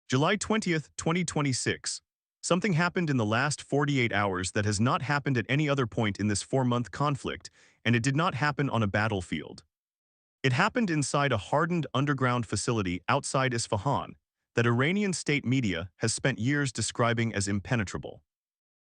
July 20th, 2026. Something happened in the last 48 hours that has not happened at any other point in this 4-month conflict, and it did not happen on a battlefield. It happened inside a hardened underground facility outside Isfahan that Iranian state media has spent years describing as impenetrable.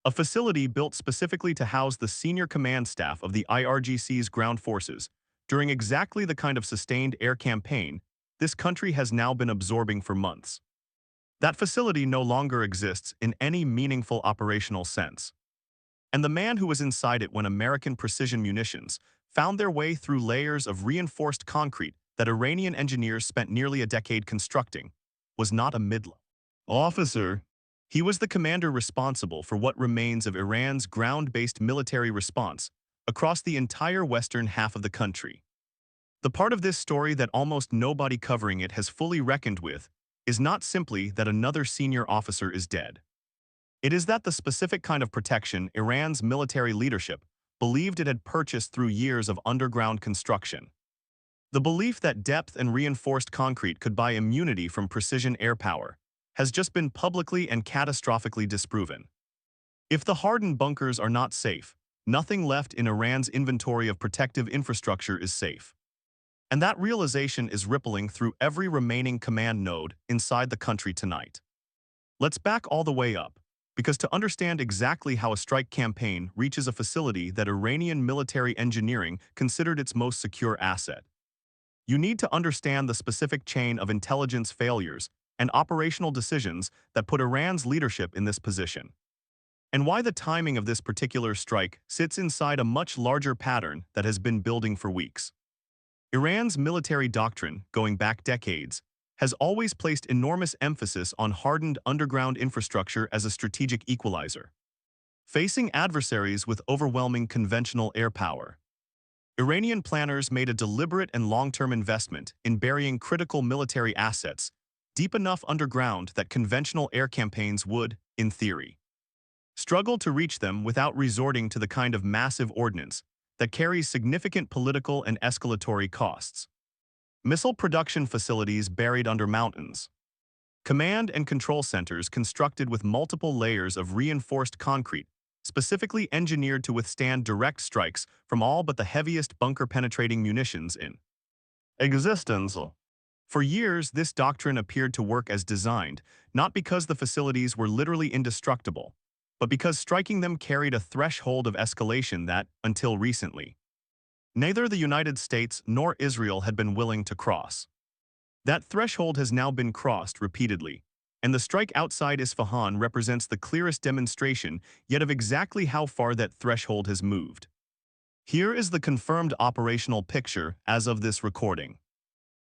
A facility built specifically to house the senior command staff of the IRGC's ground forces during exactly the kind of sustained air campaign this country has now been absorbing for months. That facility no longer exists in any meaningful operational sense. And the man who was inside it when American precision munitions found their way through layers of reinforced concrete that Iranian engineers spent nearly a decade constructing was not a mid-level officer. He was the commander responsible for what remains of Iran's ground-based military response across the entire western half of the country. The part of this story that almost nobody covering it has fully reckoned with is not simply that another senior officer is dead. It is that the specific kind of protection Iran's military leadership believed it had purchased through years of underground construction. The belief that depth and reinforced concrete could buy immunity from precision air power has just been publicly and catastrophically disproven. If the hardened bunkers are not safe, nothing left in Iran's inventory of protective infrastructure is safe. And that realization is rippling through every remaining command node inside the country tonight. Let's back all the way up, because to understand exactly how a strike campaign reaches a facility that Iranian military engineering considered its most secure asset, you need to understand the specific chain of intelligence failures and operational decisions that put Iran's leadership in this position, and why the timing of this particular strike sits inside a much larger pattern that has been building for weeks. Iran's military doctrine, going back decades, has always placed enormous emphasis on hardened underground infrastructure as a strategic equalizer. Facing adversaries with overwhelming conventional air power, Iranian planners made a deliberate and long-term investment in burying critical military assets deep enough underground that conventional air campaigns would, in theory, struggle to reach them without resorting to the kind of massive ordnance that carries significant political and escalatory costs. Missile production facilities buried under mountains. Command and control centers constructed with multiple layers of reinforced concrete, specifically engineered to withstand direct strikes from all but the heaviest bunker-penetrating munitions in existence. For years, this doctrine appeared to work as designed, not because the facilities were literally indestructible, but because striking them carried a threshold of escalation that, until recently, neither the United States nor Israel had been willing to cross. That threshold has now been crossed repeatedly, and the strike outside Isfahan represents the clearest demonstration yet of exactly how far that threshold has moved. Here is the confirmed operational picture as of this recording.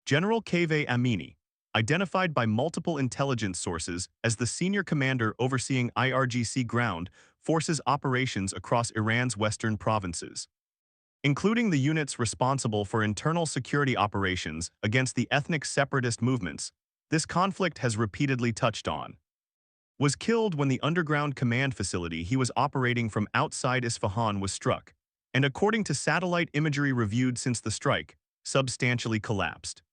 General Kaveh Amini, identified by multiple intelligence sources as the senior commander overseeing IRGC Ground Forces operations across Iran's western provinces, including the units responsible for internal security operations against the ethnic separatist movements this conflict has repeatedly touched on, was killed when the underground command facility he was operating from outside Isfahan was struck, and according to satellite imagery reviewed since the strike, substantially collapsed.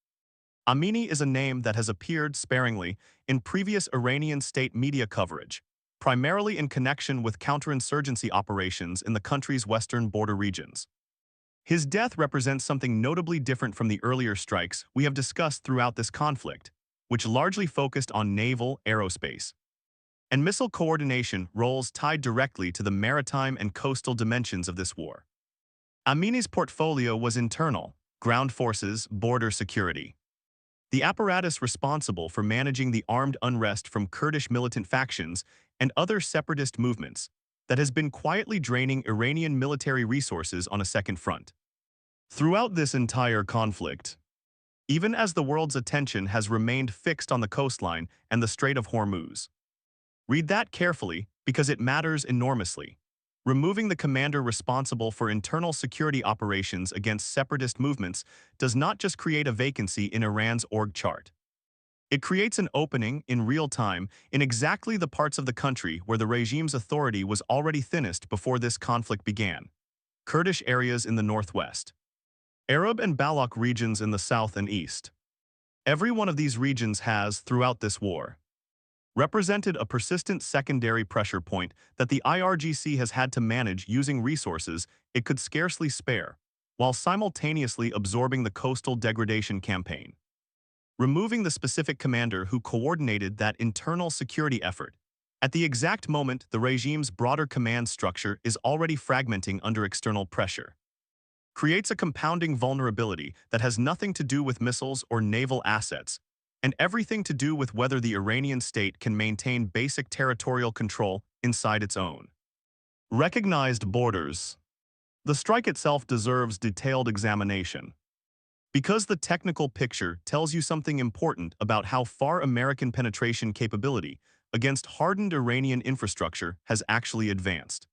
Amini is a name that has appeared sparingly in previous Iranian state media coverage, primarily in connection with counterinsurgency operations in the country's western border regions. His death represents something notably different from the earlier strikes we have discussed throughout this conflict, which largely focused on naval, aerospace, and missile coordination roles tied directly to the maritime and coastal dimensions of this war. Amini's portfolio was internal, ground forces, border security, the apparatus responsible for managing the armed unrest from Kurdish militant factions and other separatist movements that has been quietly draining Iranian military resources on a second front. Throughout this entire conflict, even as the world's attention has remained fixed on the coastline and the Strait of Hormuz. Read that carefully because it matters enormously. Removing the commander responsible for internal security operations against separatist movements does not just create a vacancy in Iran's org chart. It creates an opening in real time in exactly the parts of the country where the regime's authority was already thinnest before this conflict began. Kurdish areas in the northwest, Arab and Baloch regions in the south and east. Every one of these regions has, throughout this war, represented a persistent secondary pressure point that the IRGC has had to manage using resources it could scarcely spare, while simultaneously absorbing the coastal degradation campaign. Removing the specific commander who coordinated that internal security effort, at the exact moment the regime's broader command structure is already fragmenting under external pressure, creates a compounding vulnerability that has nothing to do with missiles or naval assets, and everything to do with whether the Iranian state can maintain basic territorial control inside its own recognized borders. The strike itself deserves detailed examination, because the technical picture tells you something important about how far American penetration capability against hardened Iranian infrastructure has actually advanced.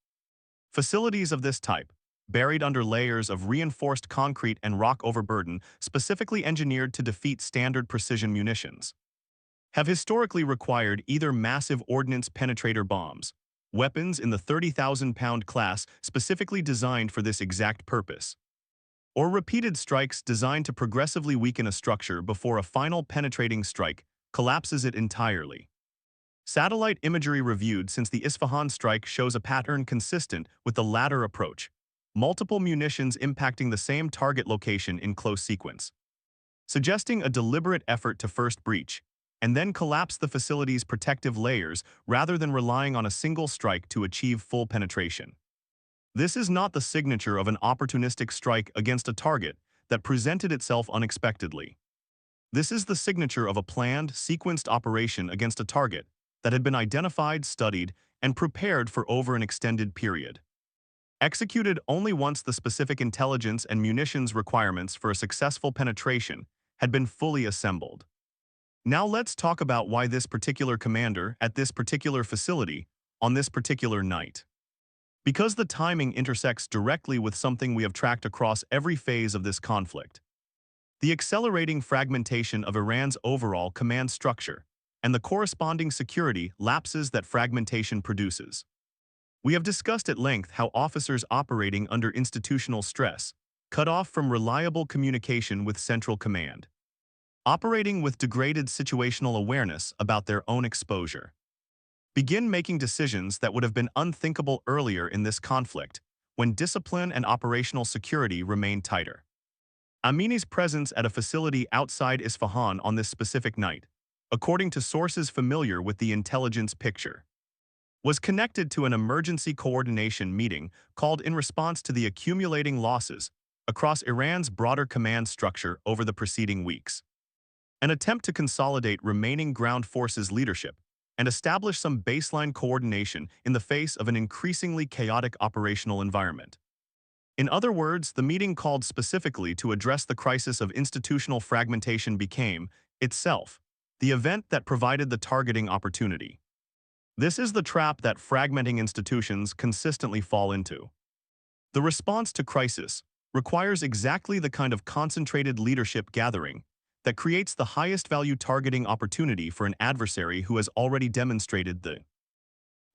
Facilities of this type, buried under layers of reinforced concrete and rock overburden specifically engineered to defeat standard precision munitions, have historically required either massive ordnance penetrator bombs, weapons in the 30,000-pound class specifically designed for this exact purpose, or repeated strikes designed to progressively weaken a structure before a final penetrating strike collapses it entirely. Satellite imagery reviewed since the Isfahan strike shows a pattern consistent with the latter approach, multiple munitions impacting the same target location in close sequence, suggesting a deliberate effort to first breach and then collapse the facility's protective layers rather than relying on a single strike to achieve full penetration. This is not the signature of an opportunistic strike against a target that presented itself unexpectedly. This is the signature of a planned, sequenced operation against a target that had been identified, studied, and prepared for over an extended period. Executed only once the specific intelligence and munitions requirements for a successful penetration had been fully assembled. Now let's talk about why this particular commander at this particular facility on this particular night. Because the timing intersects directly with something we have tracked across every phase of this conflict: the accelerating fragmentation of Iran's overall command structure and the corresponding security lapses that fragmentation produces. We have discussed at length how officers operating under institutional stress, cut off from reliable communication with central command, operating with degraded situational awareness about their own exposure, begin making decisions that would have been unthinkable earlier in this conflict, when discipline and operational security remained tighter. Amini's presence at a facility outside Isfahan on this specific night, according to sources familiar with the intelligence picture, was connected to an emergency coordination meeting called in response to the accumulating losses across Iran's broader command structure over the preceding weeks. An attempt to consolidate remaining ground forces leadership and establish some baseline coordination in the face of an increasingly chaotic operational environment. In other words, the meeting called specifically to address the crisis of institutional fragmentation became, itself, the event that provided the targeting opportunity. This is the trap that fragmenting institutions consistently fall into. The response to crisis requires exactly the kind of concentrated leadership gathering that creates the highest value targeting opportunity for an adversary who has already demonstrated the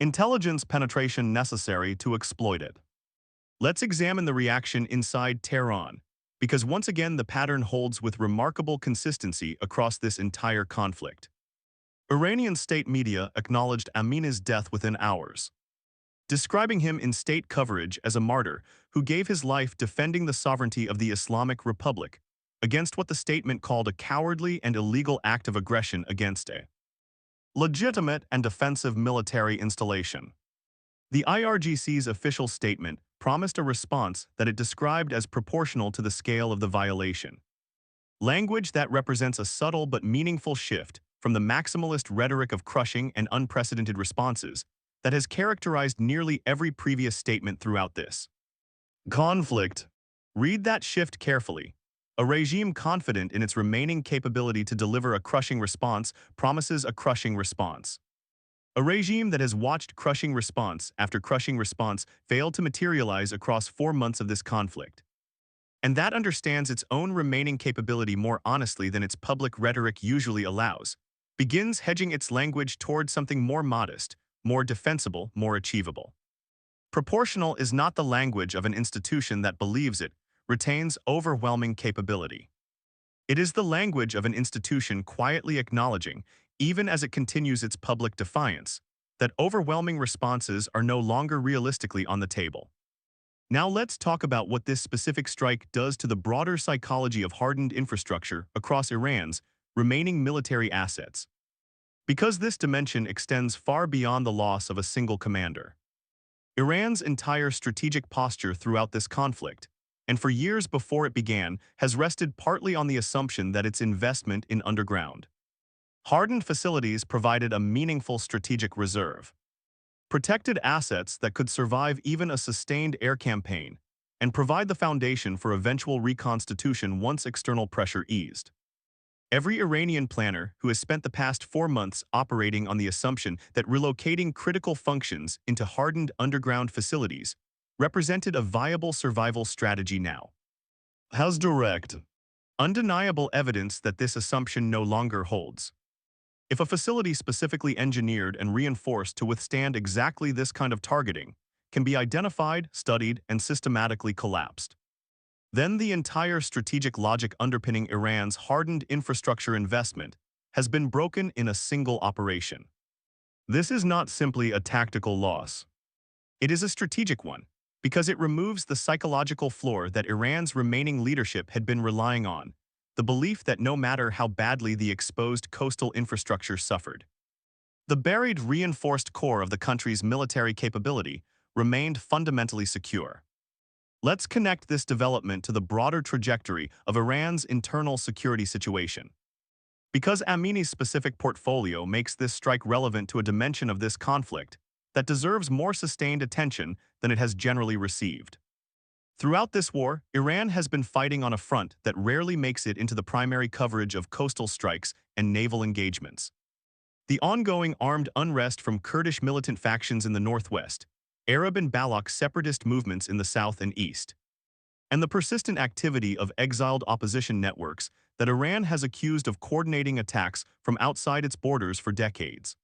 intelligence penetration necessary to exploit it. Let's examine the reaction inside Tehran, because once again the pattern holds with remarkable consistency across this entire conflict. Iranian state media acknowledged Amini's death within hours, describing him in state coverage as a martyr who gave his life defending the sovereignty of the Islamic Republic against what the statement called a cowardly and illegal act of aggression against a legitimate and defensive military installation. The IRGC's official statement promised a response that it described as proportional to the scale of the violation. Language that represents a subtle but meaningful shift from the maximalist rhetoric of crushing and unprecedented responses that has characterized nearly every previous statement throughout this conflict. Read that shift carefully. A regime confident in its remaining capability to deliver a crushing response promises a crushing response. A regime that has watched crushing response after crushing response fail to materialize across 4 months of this conflict, and that understands its own remaining capability more honestly than its public rhetoric usually allows, begins hedging its language toward something more modest, more defensible, more achievable. Proportional is not the language of an institution that believes it retains overwhelming capability. It is the language of an institution quietly acknowledging even as it continues its public defiance, that overwhelming responses are no longer realistically on the table. Now let's talk about what this specific strike does to the broader psychology of hardened infrastructure across Iran's remaining military assets, because this dimension extends far beyond the loss of a single commander. Iran's entire strategic posture throughout this conflict, and for years before it began, has rested partly on the assumption that its investment in underground hardened facilities provided a meaningful strategic reserve, protected assets that could survive even a sustained air campaign, and provide the foundation for eventual reconstitution once external pressure eased. Every Iranian planner who has spent the past 4 months operating on the assumption that relocating critical functions into hardened underground facilities represented a viable survival strategy now has direct, undeniable evidence that this assumption no longer holds. If a facility specifically engineered and reinforced to withstand exactly this kind of targeting can be identified, studied, and systematically collapsed, then the entire strategic logic underpinning Iran's hardened infrastructure investment has been broken in a single operation. This is not simply a tactical loss. It is a strategic one, because it removes the psychological floor that Iran's remaining leadership had been relying on, the belief that no matter how badly the exposed coastal infrastructure suffered, the buried reinforced core of the country's military capability remained fundamentally secure. Let's connect this development to the broader trajectory of Iran's internal security situation, because Amini's specific portfolio makes this strike relevant to a dimension of this conflict that deserves more sustained attention than it has generally received. Throughout this war, Iran has been fighting on a front that rarely makes it into the primary coverage of coastal strikes and naval engagements. The ongoing armed unrest from Kurdish militant factions in the northwest, Arab and Baloch separatist movements in the south and east, and the persistent activity of exiled opposition networks that Iran has accused of coordinating attacks from outside its borders for decades.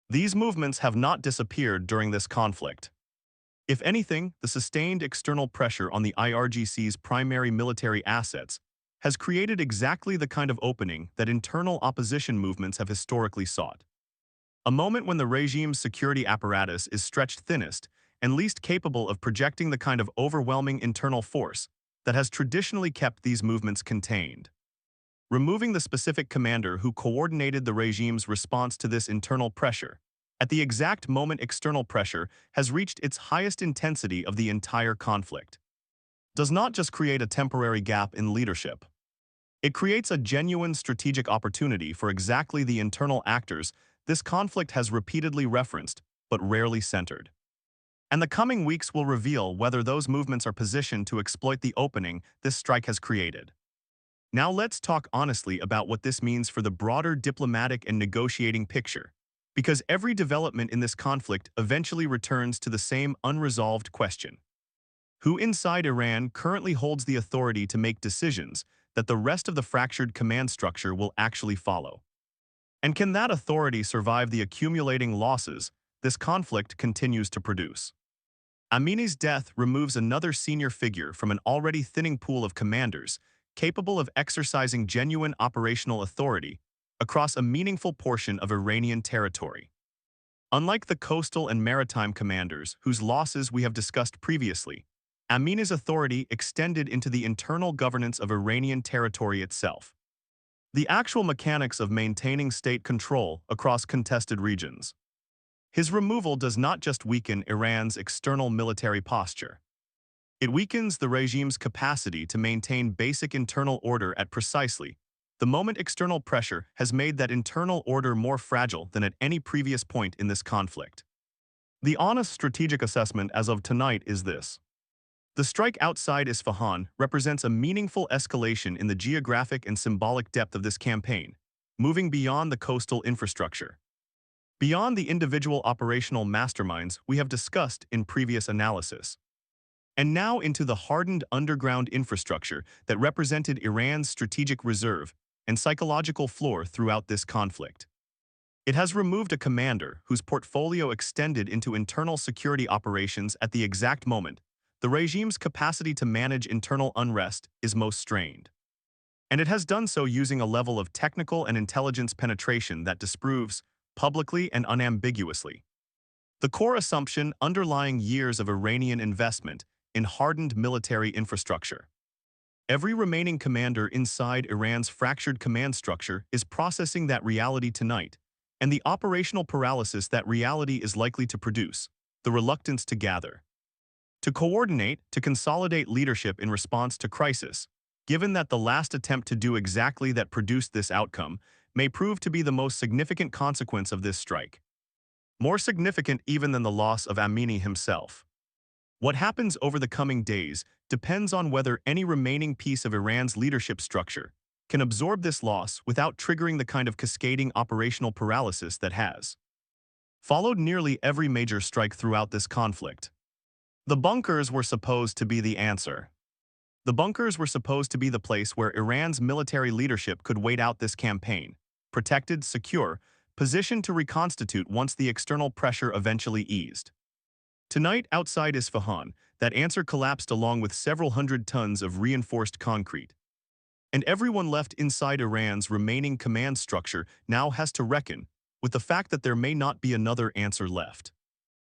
These movements have not disappeared during this conflict. If anything, the sustained external pressure on the IRGC's primary military assets has created exactly the kind of opening that internal opposition movements have historically sought. A moment when the regime's security apparatus is stretched thinnest and least capable of projecting the kind of overwhelming internal force that has traditionally kept these movements contained. Removing the specific commander who coordinated the regime's response to this internal pressure, at the exact moment external pressure has reached its highest intensity of the entire conflict, does not just create a temporary gap in leadership. It creates a genuine strategic opportunity for exactly the internal actors this conflict has repeatedly referenced, but rarely centered. And the coming weeks will reveal whether those movements are positioned to exploit the opening this strike has created. Now let's talk honestly about what this means for the broader diplomatic and negotiating picture, because every development in this conflict eventually returns to the same unresolved question. Who inside Iran currently holds the authority to make decisions that the rest of the fractured command structure will actually follow? And can that authority survive the accumulating losses this conflict continues to produce? Amini's death removes another senior figure from an already thinning pool of commanders capable of exercising genuine operational authority across a meaningful portion of Iranian territory. Unlike the coastal and maritime commanders whose losses we have discussed previously, Amini's authority extended into the internal governance of Iranian territory itself, the actual mechanics of maintaining state control across contested regions. His removal does not just weaken Iran's external military posture. It weakens the regime's capacity to maintain basic internal order at precisely the moment external pressure has made that internal order more fragile than at any previous point in this conflict. The honest strategic assessment as of tonight is this. The strike outside Isfahan represents a meaningful escalation in the geographic and symbolic depth of this campaign, moving beyond the coastal infrastructure, beyond the individual operational masterminds we have discussed in previous analysis, and now into the hardened underground infrastructure that represented Iran's strategic reserve and psychological floor throughout this conflict. It has removed a commander whose portfolio extended into internal security operations at the exact moment the regime's capacity to manage internal unrest is most strained. And it has done so using a level of technical and intelligence penetration that disproves, publicly and unambiguously, the core assumption underlying years of Iranian investment in hardened military infrastructure. Every remaining commander inside Iran's fractured command structure is processing that reality tonight, and the operational paralysis that reality is likely to produce, the reluctance to gather, to coordinate, to consolidate leadership in response to crisis, given that the last attempt to do exactly that produced this outcome may prove to be the most significant consequence of this strike. More significant even than the loss of Amini himself. What happens over the coming days depends on whether any remaining piece of Iran's leadership structure can absorb this loss without triggering the kind of cascading operational paralysis that has followed nearly every major strike throughout this conflict. The bunkers were supposed to be the answer. The bunkers were supposed to be the place where Iran's military leadership could wait out this campaign, protected, secure, positioned to reconstitute once the external pressure eventually eased. Tonight, outside Isfahan, that answer collapsed along with several hundred tons of reinforced concrete. And everyone left inside Iran's remaining command structure now has to reckon with the fact that there may not be another answer left.